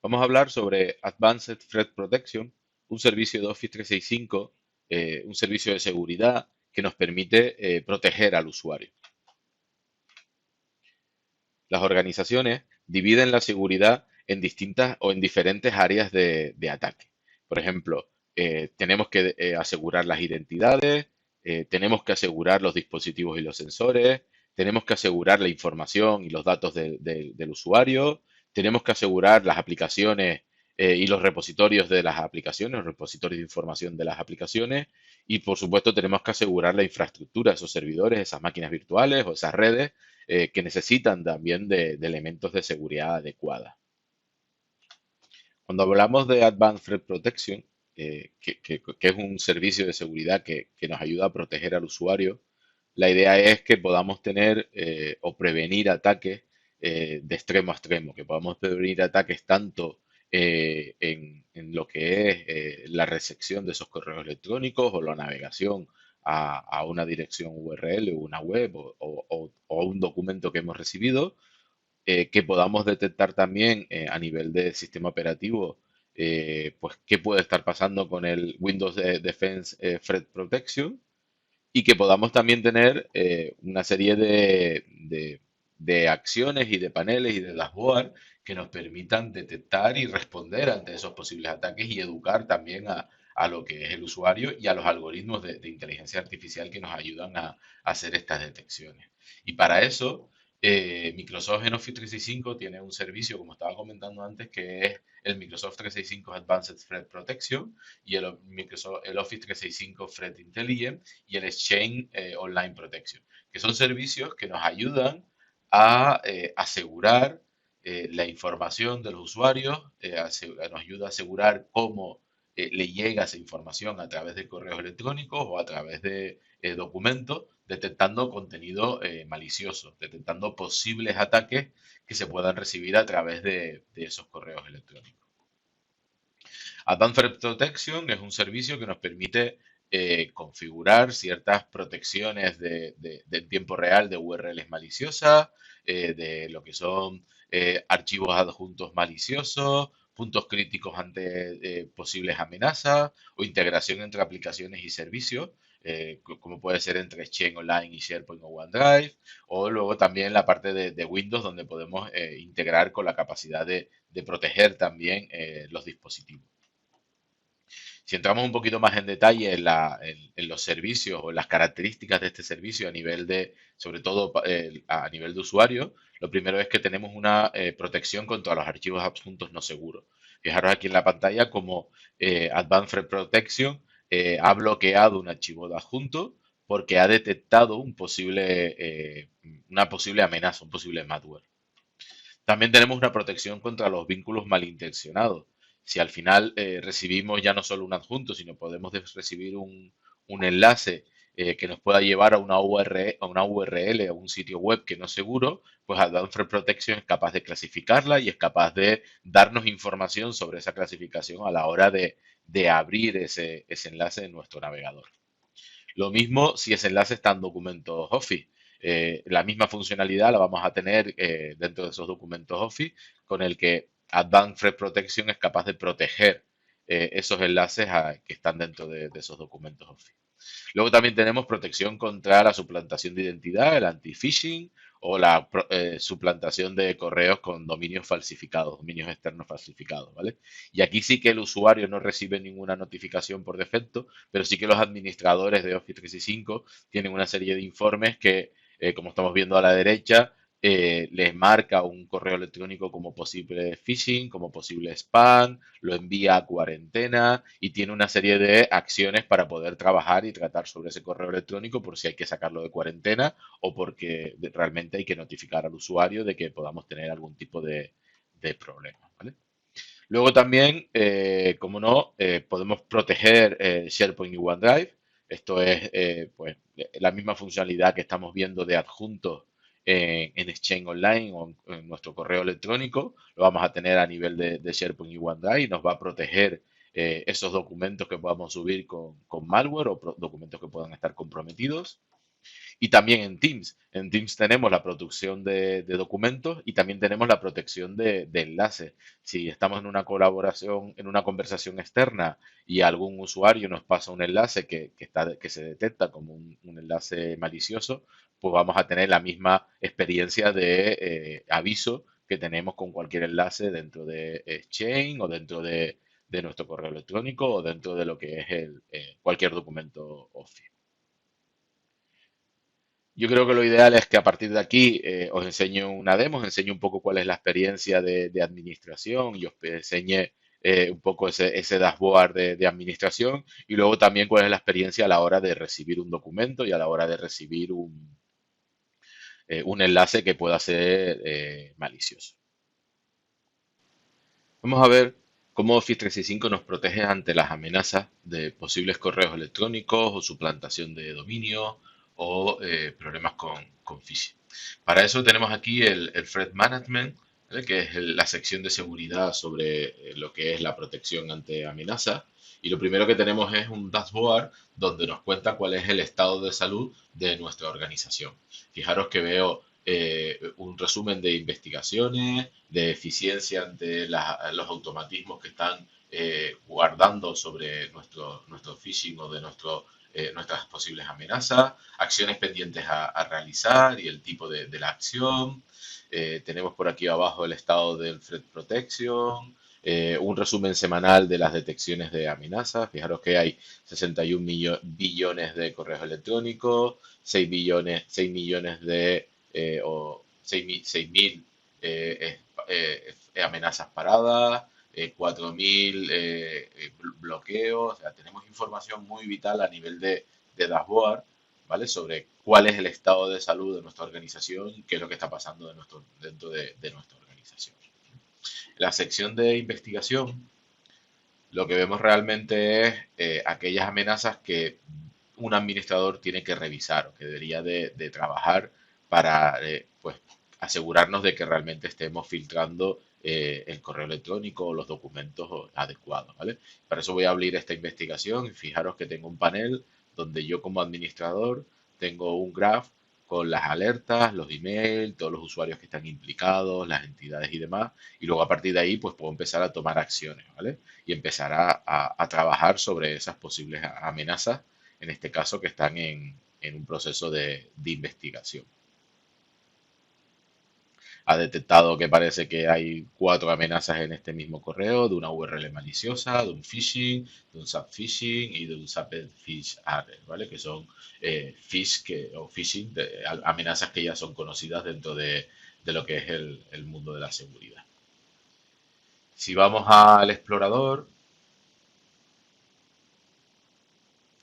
Vamos a hablar sobre Advanced Threat Protection, un servicio de Office 365, un servicio de seguridad que nos permite proteger al usuario. Las organizaciones dividen la seguridad en distintas o en diferentes áreas de ataque. Por ejemplo, tenemos que asegurar las identidades, tenemos que asegurar los dispositivos y los sensores, tenemos que asegurar la información y los datos del usuario, tenemos que asegurar las aplicaciones y los repositorios de las aplicaciones, los repositorios de información de las aplicaciones, y por supuesto tenemos que asegurar la infraestructura, esos servidores, esas máquinas virtuales o esas redes que necesitan también de elementos de seguridad adecuada. Cuando hablamos de Advanced Threat Protection, que es un servicio de seguridad que nos ayuda a proteger al usuario, la idea es que podamos tener o prevenir ataques de extremo a extremo, que podamos prevenir ataques tanto en lo que es la recepción de esos correos electrónicos o la navegación a una dirección URL o una web o un documento que hemos recibido, que podamos detectar también a nivel de sistema operativo, pues qué puede estar pasando con el Windows Defense Threat Protection y que podamos también tener una serie de acciones y de paneles y de dashboard que nos permitan detectar y responder ante esos posibles ataques y educar también a lo que es el usuario y a los algoritmos de inteligencia artificial que nos ayudan a hacer estas detecciones. Y para eso, Microsoft en Office 365 tiene un servicio, como estaba comentando antes, que es el Microsoft 365 Advanced Threat Protection y el Office 365 Threat Intelligence y el Exchange Online Protection, que son servicios que nos ayudan a asegurar la información de los usuarios, nos ayuda a asegurar cómo le llega esa información a través de correos electrónicos o a través de documentos, detectando contenido malicioso, detectando posibles ataques que se puedan recibir a través de esos correos electrónicos. Advanced Threat Protection es un servicio que nos permite configurar ciertas protecciones de tiempo real de URLs maliciosas, de lo que son archivos adjuntos maliciosos, puntos críticos ante posibles amenazas o integración entre aplicaciones y servicios, como puede ser entre Exchange Online y SharePoint o OneDrive, o luego también la parte de Windows donde podemos integrar con la capacidad de proteger también los dispositivos. Si entramos un poquito más en detalle en los servicios o en las características de este servicio a nivel de, sobre todo a nivel de usuario, lo primero es que tenemos una protección contra los archivos adjuntos no seguros. Fijaros aquí en la pantalla como Advanced Threat Protection ha bloqueado un archivo de adjunto porque ha detectado una posible amenaza, un posible malware. También tenemos una protección contra los vínculos malintencionados. Si al final recibimos ya no solo un adjunto, sino podemos recibir un enlace que nos pueda llevar a una URL, a un sitio web que no es seguro, pues Advanced Threat Protection es capaz de clasificarla y es capaz de darnos información sobre esa clasificación a la hora de abrir ese enlace en nuestro navegador. Lo mismo si ese enlace está en documentos Office. La misma funcionalidad la vamos a tener dentro de esos documentos Office con el que Advanced Threat Protection es capaz de proteger esos enlaces que están dentro de esos documentos Office. Luego también tenemos protección contra la suplantación de identidad, el anti-phishing o la suplantación de correos con dominios falsificados, dominios externos falsificados, ¿vale? Y aquí sí que el usuario no recibe ninguna notificación por defecto, pero sí que los administradores de Office 365 tienen una serie de informes que, como estamos viendo a la derecha, les marca un correo electrónico como posible phishing, como posible spam, lo envía a cuarentena y tiene una serie de acciones para poder trabajar y tratar sobre ese correo electrónico por si hay que sacarlo de cuarentena o porque realmente hay que notificar al usuario de que podamos tener algún tipo de problema, ¿vale? Luego también, como no, podemos proteger SharePoint y OneDrive. Esto es pues, la misma funcionalidad que estamos viendo de adjuntos en Exchange Online o en nuestro correo electrónico. Lo vamos a tener a nivel de SharePoint y OneDrive y nos va a proteger esos documentos que podamos subir con malware o documentos que puedan estar comprometidos. Y también en Teams. En Teams tenemos la producción de documentos y también tenemos la protección de enlaces. Si estamos en una colaboración, en una conversación externa y algún usuario nos pasa un enlace que se detecta como un enlace malicioso, pues vamos a tener la misma experiencia de aviso que tenemos con cualquier enlace dentro de Exchange o dentro de nuestro correo electrónico o dentro de lo que es cualquier documento Office. Yo creo que lo ideal es que a partir de aquí os enseño una demo, os enseño un poco cuál es la experiencia de administración y os enseñe un poco ese dashboard de administración y luego también cuál es la experiencia a la hora de recibir un documento y a la hora de recibir un enlace que pueda ser malicioso. Vamos a ver cómo Office 365 nos protege ante las amenazas de posibles correos electrónicos o suplantación de dominio o problemas con phishing. Para eso tenemos aquí el Threat Management, ¿vale? Que es la sección de seguridad sobre lo que es la protección ante amenazas. Y lo primero que tenemos es un dashboard donde nos cuenta cuál es el estado de salud de nuestra organización. Fijaros que veo un resumen de investigaciones, de eficiencia ante los automatismos que están guardando sobre nuestro phishing o de nuestras posibles amenazas, acciones pendientes a realizar y el tipo de la acción. Tenemos por aquí abajo el estado del Threat Protection, un resumen semanal de las detecciones de amenazas. Fijaros que hay 61 billones de correos electrónicos, 6 millones o 6.000 amenazas paradas, 4.000 bloqueos. O sea, tenemos información muy vital a nivel de dashboard, ¿vale? Sobre cuál es el estado de salud de nuestra organización y qué es lo que está pasando dentro de nuestra organización. La sección de investigación, lo que vemos realmente es aquellas amenazas que un administrador tiene que revisar o que debería de trabajar para pues, asegurarnos de que realmente estemos filtrando el correo electrónico o los documentos adecuados, ¿vale? Para eso voy a abrir esta investigación y fijaros que tengo un panel donde yo como administrador tengo un graph con las alertas, los emails, todos los usuarios que están implicados, las entidades y demás. Y luego a partir de ahí pues puedo empezar a tomar acciones, ¿vale? Y empezar a trabajar sobre esas posibles amenazas, en este caso que están en un proceso de investigación. Ha detectado que parece que hay 4 amenazas en este mismo correo, de una URL maliciosa, de un phishing, de un subphishing y de un subped phish alert, ¿vale? Que son o phishing, amenazas que ya son conocidas dentro de lo que es el mundo de la seguridad. Si vamos al explorador,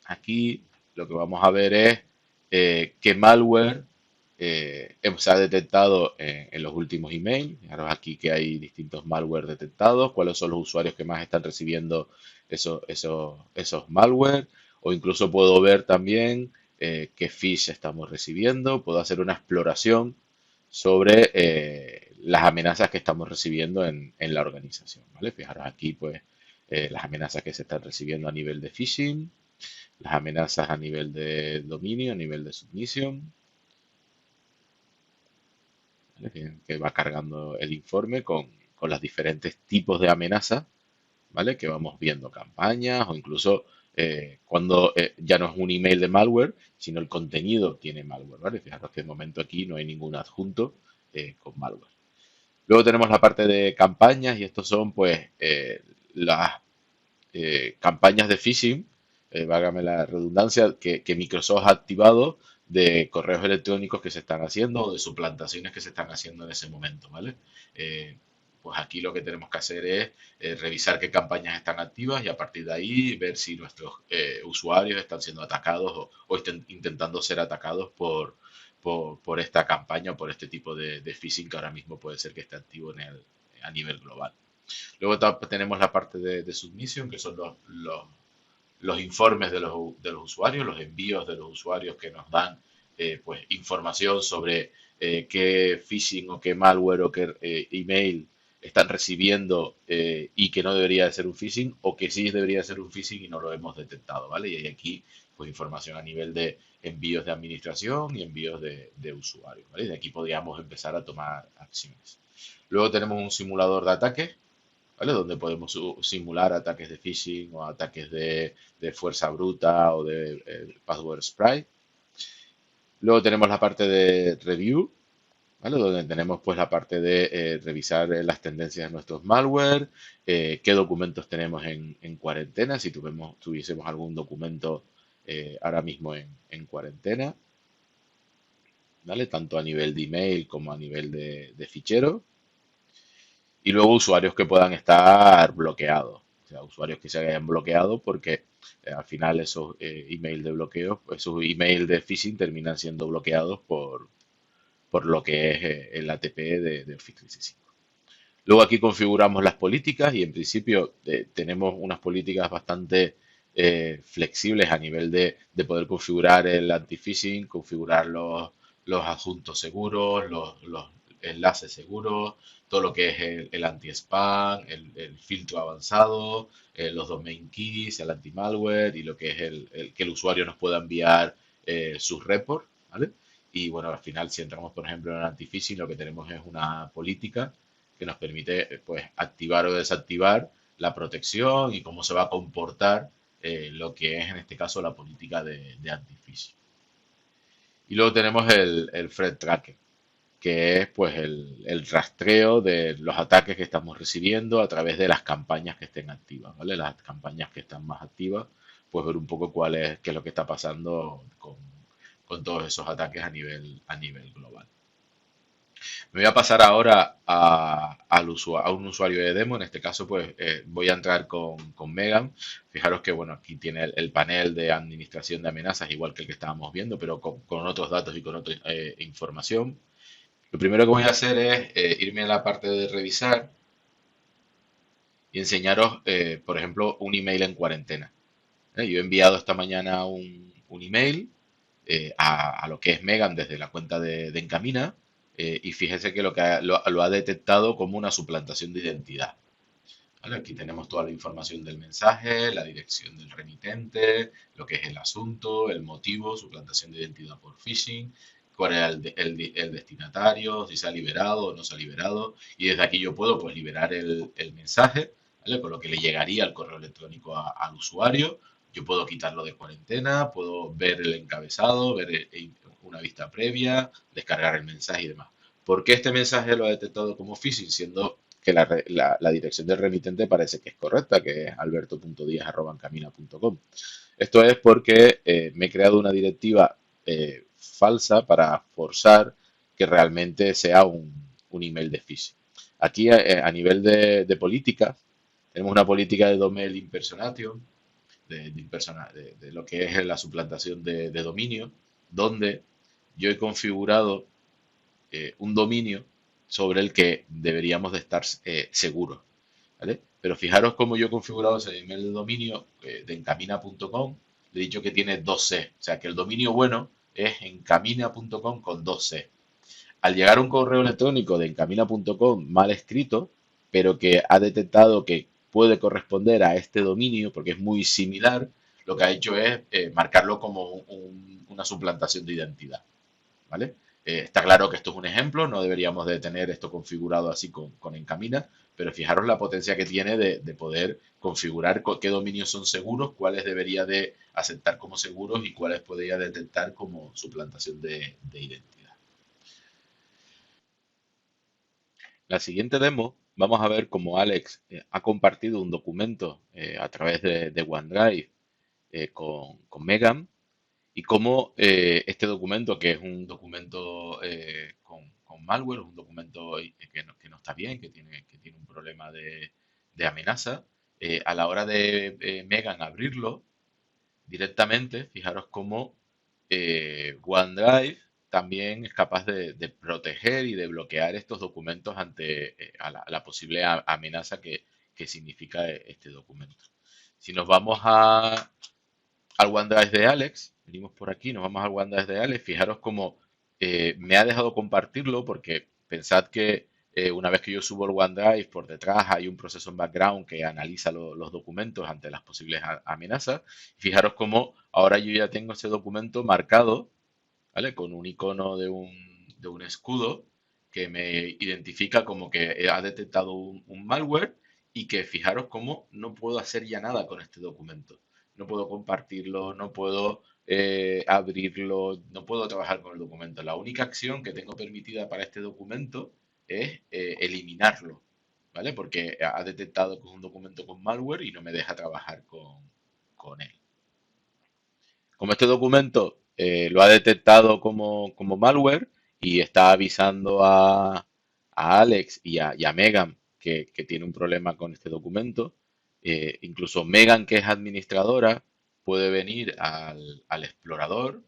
aquí lo que vamos a ver es qué malware se ha detectado en los últimos emails. Fijaros aquí que hay distintos malware detectados, cuáles son los usuarios que más están recibiendo esos malware, o incluso puedo ver también qué fish estamos recibiendo, puedo hacer una exploración sobre las amenazas que estamos recibiendo en la organización, ¿vale? Fijaros aquí pues las amenazas que se están recibiendo a nivel de phishing, las amenazas a nivel de dominio, a nivel de submission, ¿vale? Que va cargando el informe con los diferentes tipos de amenazas, ¿vale? Que vamos viendo campañas o incluso cuando ya no es un email de malware, sino el contenido tiene malware, ¿vale? Fijaros que de momento aquí no hay ningún adjunto con malware. Luego tenemos la parte de campañas y estos son pues las campañas de phishing, válgame la redundancia, que Microsoft ha activado de correos electrónicos que se están haciendo o de suplantaciones que se están haciendo en ese momento, ¿vale? Eh, pues aquí lo que tenemos que hacer es revisar qué campañas están activas y a partir de ahí ver si nuestros usuarios están siendo atacados o estén intentando ser atacados por esta campaña o por este tipo de phishing que ahora mismo puede ser que esté activo a nivel global. Luego tenemos la parte de submission, que son los informes de los usuarios, los envíos de los usuarios que nos dan pues información sobre qué phishing o qué malware o qué email están recibiendo y que no debería de ser un phishing, o que sí debería ser un phishing y no lo hemos detectado, ¿vale? Y hay aquí pues información a nivel de envíos de administración y envíos de usuarios, ¿vale? Y de aquí podríamos empezar a tomar acciones. Luego tenemos un simulador de ataques, ¿vale? Donde podemos simular ataques de phishing o ataques de fuerza bruta o de password spray. Luego tenemos la parte de review, ¿vale? Donde tenemos pues la parte de revisar las tendencias de nuestros malware, qué documentos tenemos en cuarentena, si tuviésemos algún documento ahora mismo en cuarentena, ¿vale? Tanto a nivel de email como a nivel de fichero. Y luego usuarios que puedan estar bloqueados, o sea, usuarios que se hayan bloqueado porque al final esos emails de bloqueo, pues, esos emails de phishing terminan siendo bloqueados por lo que es el ATP de Office 365. Luego aquí configuramos las políticas y en principio tenemos unas políticas bastante flexibles a nivel de poder configurar el anti-phishing, configurar los adjuntos seguros, los enlaces seguros, todo lo que es el anti-spam, el filtro avanzado, los domain keys, el anti-malware y lo que es que el usuario nos pueda enviar sus reports, ¿vale? Y bueno, al final, si entramos, por ejemplo, en el anti-phishing, lo que tenemos es una política que nos permite pues activar o desactivar la protección y cómo se va a comportar lo que es en este caso la política de anti-phishing. Y luego tenemos el threat tracker, que es pues el rastreo de los ataques que estamos recibiendo a través de las campañas que estén activas, ¿vale? Las campañas que están más activas, pues ver un poco qué es lo que está pasando con todos esos ataques a nivel global. Me voy a pasar ahora a un usuario de demo. En este caso, pues voy a entrar con Megan. Fijaros que, bueno, aquí tiene el panel de administración de amenazas, igual que el que estábamos viendo, pero con otros datos y con otra información. Lo primero que voy a hacer es irme a la parte de revisar y enseñaros, por ejemplo, un email en cuarentena. Yo he enviado esta mañana un email a lo que es Megan desde la cuenta de Encamina y fíjese que lo ha detectado como una suplantación de identidad. ¿Vale? Aquí tenemos toda la información del mensaje, la dirección del remitente, lo que es el asunto, el motivo, suplantación de identidad por phishing, cuál era el destinatario, si se ha liberado o no se ha liberado. Y desde aquí yo puedo pues liberar el mensaje, ¿vale? Con lo que le llegaría al correo electrónico al usuario. Yo puedo quitarlo de cuarentena, puedo ver el encabezado, ver una vista previa, descargar el mensaje y demás. ¿Por qué este mensaje lo ha detectado como phishing? Siendo que la dirección del remitente parece que es correcta, que es alberto.diaz@encamina.com. Esto es porque me he creado una directiva falsa para forzar que realmente sea un email de phishing. Aquí a nivel de política, tenemos una política de domain impersonation, de lo que es la suplantación de dominio, donde yo he configurado un dominio sobre el que deberíamos de estar seguros, ¿vale? Pero fijaros cómo yo he configurado ese email de dominio de encamina.com, le he dicho que tiene 2C, o sea que el dominio bueno es encamina.com con 2C. Al llegar un correo electrónico de encamina.com mal escrito, pero que ha detectado que puede corresponder a este dominio porque es muy similar, lo que ha hecho es marcarlo como una suplantación de identidad. ¿Vale? Está claro que esto es un ejemplo, no deberíamos de tener esto configurado así con Encamina, pero fijaros la potencia que tiene de poder configurar qué dominios son seguros, cuáles debería de aceptar como seguros y cuáles podría detectar como suplantación de identidad. La siguiente demo, vamos a ver cómo Alex ha compartido un documento a través de OneDrive con Megan y cómo este documento, que es un documento con malware, un documento que no está bien, que tiene un problema de amenaza, a la hora de Megan abrirlo directamente, fijaros cómo OneDrive también es capaz de proteger y de bloquear estos documentos ante a la posible amenaza que significa este documento. Si nos vamos al OneDrive de Alex, venimos por aquí, nos vamos al OneDrive de Alex, fijaros cómo me ha dejado compartirlo porque pensad que una vez que yo subo el OneDrive, por detrás hay un proceso en background que analiza los documentos ante las posibles amenazas. Fijaros cómo ahora yo ya tengo ese documento marcado, ¿vale? Con un icono de un escudo que me identifica como que ha detectado un malware y que fijaros cómo no puedo hacer ya nada con este documento. No puedo compartirlo, no puedo abrirlo, no puedo trabajar con el documento. La única acción que tengo permitida para este documento es eliminarlo, ¿vale? Porque ha detectado que es un documento con malware y no me deja trabajar con él. Como este documento lo ha detectado como malware y está avisando a Alex y a Megan que tiene un problema con este documento, incluso Megan, que es administradora, puede venir al explorador,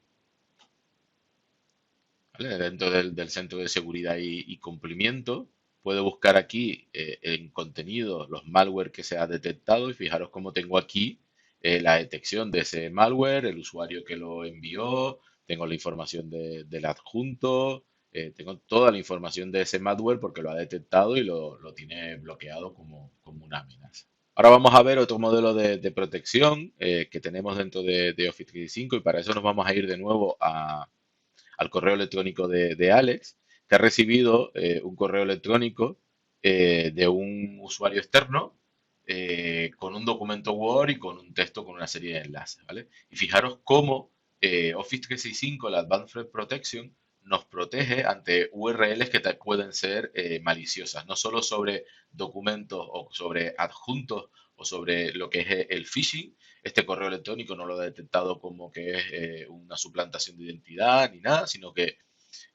¿vale? Dentro del centro de seguridad y cumplimiento. Puede buscar aquí en contenido los malware que se ha detectado y fijaros cómo tengo aquí la detección de ese malware, el usuario que lo envió, tengo la información del adjunto, tengo toda la información de ese malware porque lo ha detectado y lo tiene bloqueado como una amenaza. Ahora vamos a ver otro modelo de protección que tenemos dentro de Office 365 y para eso nos vamos a ir de nuevo al correo electrónico de Alex, que ha recibido un correo electrónico de un usuario externo con un documento Word y con un texto con una serie de enlaces, ¿vale? Y fijaros cómo Office 365, la Advanced Threat Protection, nos protege ante URLs que pueden ser maliciosas, no solo sobre documentos o sobre adjuntos o sobre lo que es el phishing. Este correo electrónico no lo ha detectado como que es una suplantación de identidad ni nada, sino que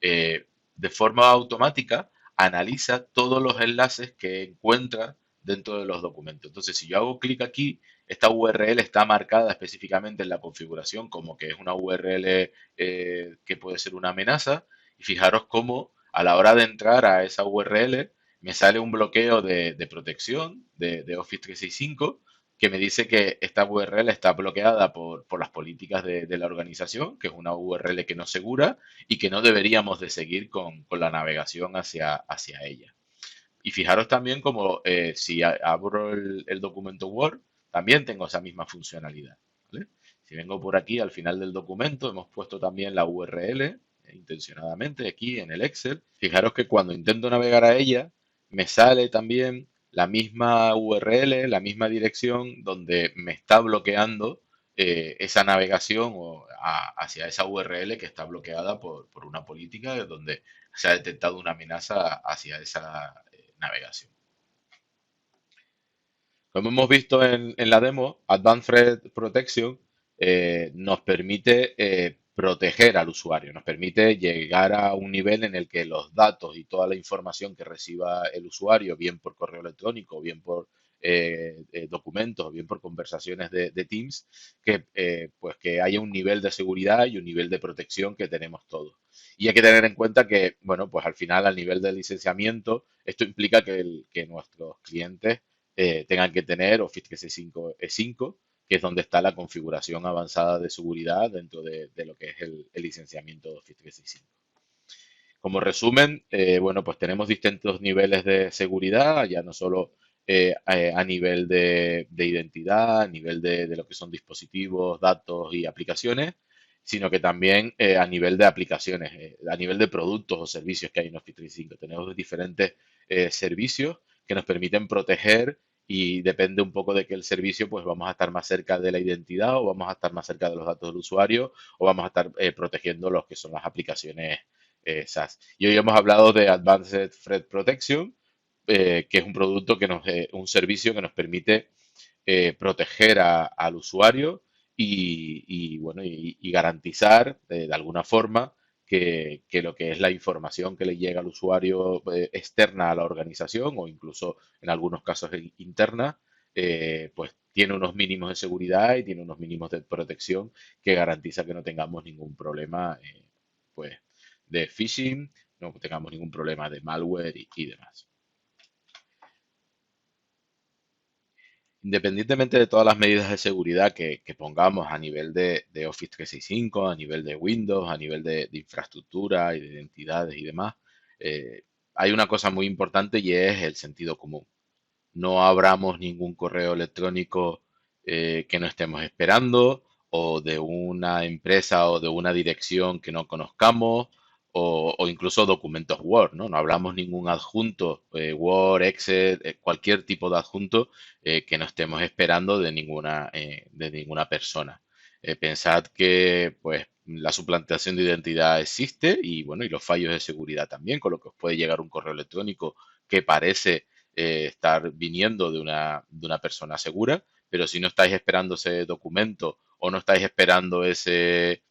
de forma automática analiza todos los enlaces que encuentra dentro de los documentos. Entonces, si yo hago clic aquí, esta URL está marcada específicamente en la configuración como que es una URL que puede ser una amenaza. Y fijaros cómo a la hora de entrar a esa URL me sale un bloqueo de protección de Office 365 que me dice que esta URL está bloqueada por las políticas de la organización, que es una URL que no es segura y que no deberíamos de seguir con la navegación hacia ella. Y fijaros también como si abro el documento Word, también tengo esa misma funcionalidad, ¿vale? Si vengo por aquí al final del documento, hemos puesto también la URL intencionadamente aquí en el Excel. Fijaros que cuando intento navegar a ella, me sale también la misma URL, la misma dirección donde me está bloqueando esa navegación hacia esa URL que está bloqueada por una política donde se ha detectado una amenaza hacia esa navegación. Como hemos visto en la demo, Advanced Threat Protection nos permite proteger al usuario, nos permite llegar a un nivel en el que los datos y toda la información que reciba el usuario, bien por correo electrónico, bien por documentos, bien por conversaciones de Teams, pues que haya un nivel de seguridad y un nivel de protección que tenemos todos. Y hay que tener en cuenta que, bueno, pues al final, al nivel del licenciamiento, esto implica que nuestros clientes tengan que tener Office 365 E5, que es donde está la configuración avanzada de seguridad dentro de lo que es el licenciamiento de Office 365. Como resumen, bueno, pues tenemos distintos niveles de seguridad, ya no solo a nivel de identidad, a nivel de lo que son dispositivos, datos y aplicaciones, sino que también a nivel de aplicaciones, a nivel de productos o servicios que hay en Office 365. Tenemos diferentes servicios que nos permiten proteger y depende un poco de que el servicio, pues vamos a estar más cerca de la identidad o vamos a estar más cerca de los datos del usuario o vamos a estar protegiendo los que son las aplicaciones SaaS. Y hoy hemos hablado de Advanced Threat Protection, que es un producto un servicio que nos permite proteger al usuario bueno, y garantizar de alguna forma que lo que es la información que le llega al usuario externa a la organización o incluso en algunos casos interna, pues tiene unos mínimos de seguridad y tiene unos mínimos de protección que garantiza que no tengamos ningún problema pues de phishing, no tengamos ningún problema de malware y demás. Independientemente de todas las medidas de seguridad que pongamos a nivel de Office 365, a nivel de Windows, a nivel de infraestructura y de identidades y demás, hay una cosa muy importante y es el sentido común. No abramos ningún correo electrónico que no estemos esperando, o de una empresa o de una dirección que no conozcamos, o incluso documentos Word, ¿no? No hablamos ningún adjunto, Word, Excel, cualquier tipo de adjunto que no estemos esperando de ninguna persona. Pensad que pues la suplantación de identidad existe y bueno, y los fallos de seguridad también, con lo que os puede llegar un correo electrónico que parece estar viniendo de una persona segura, pero si no estáis esperando ese documento o no estáis esperando ese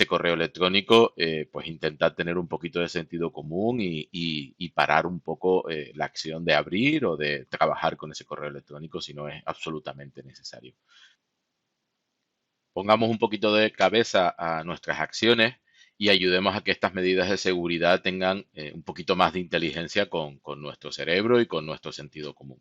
correo electrónico, pues intentad tener un poquito de sentido común y parar un poco la acción de abrir o de trabajar con ese correo electrónico si no es absolutamente necesario. Pongamos un poquito de cabeza a nuestras acciones y ayudemos a que estas medidas de seguridad tengan un poquito más de inteligencia con nuestro cerebro y con nuestro sentido común.